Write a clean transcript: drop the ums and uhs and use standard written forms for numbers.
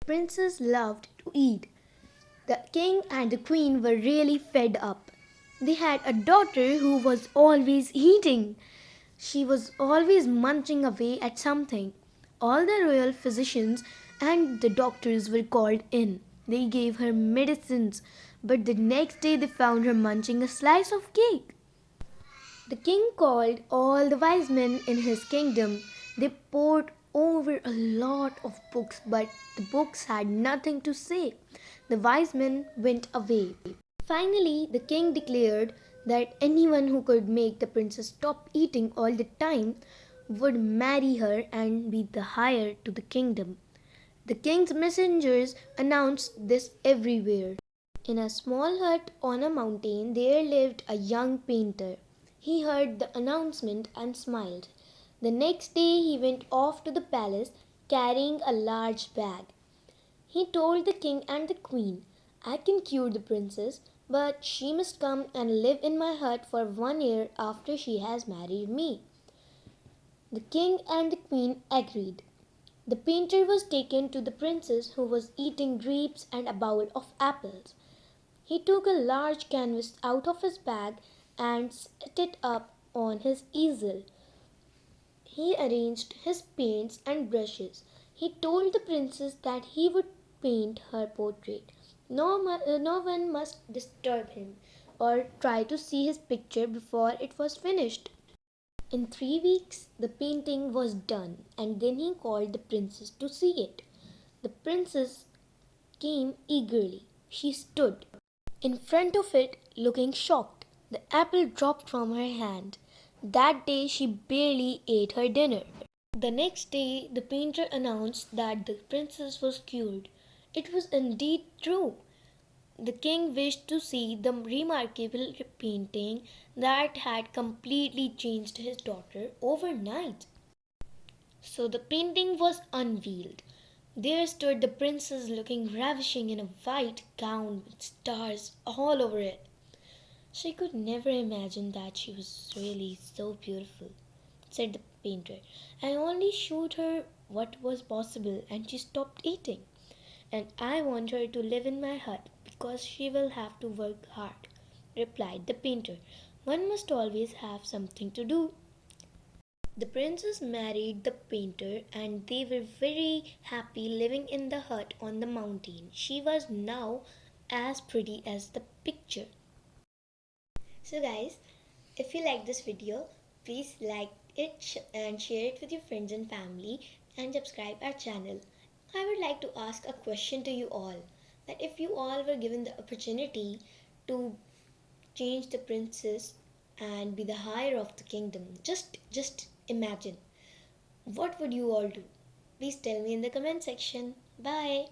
Princes loved to eat. The king and the queen were really fed up. They had a daughter who was always eating. She was always munching away at something. All the royal physicians and the doctors were called in. They gave her medicines, but the next day they found her munching a slice of cake. The king called all the wise men in his kingdom. They pored over a lot of books, but the books had nothing to say. The wise men went away. Finally, the king declared that anyone who could make the princess stop eating all the time would marry her and be the heir to the kingdom. The king's messengers announced this everywhere. In a small hut on a mountain there lived a young painter. He heard the announcement and smiled. The next day he went off to the palace carrying a large bag. He told the king and the queen, "I can cure the princess, but she must come and live in my hut for 1 year after she has married me." The king and the queen agreed. The painter was taken to the princess who was eating grapes and a bowl of apples. He took a large canvas out of his bag and set it up on his easel. He arranged his paints and brushes. He told the princess that he would paint her portrait. No one must disturb him or try to see his picture before it was finished. In 3 weeks, the painting was done, and then he called the princess to see it. The princess came eagerly. She stood in front of it, looking shocked. The apple dropped from her hand. That day she barely ate her dinner. The next day the painter announced that the princess was cured. It was indeed true. The king wished to see the remarkable painting that had completely changed his daughter overnight. So the painting was unveiled. There stood the princess looking ravishing in a white gown with stars all over it. She could never imagine that she was really so beautiful, said the painter. "I only showed her what was possible and she stopped eating. And I want her to live in my hut because she will have to work hard," replied the painter. "One must always have something to do." The princess married the painter and they were very happy living in the hut on the mountain. She was now as pretty as the picture. So guys, if you like this video, please like it and share it with your friends and family and subscribe our channel. I would like to ask a question to you all, that if you all were given the opportunity to change the princess and be the heir of the kingdom, just imagine, what would you all do? Please tell me in the comment section. Bye.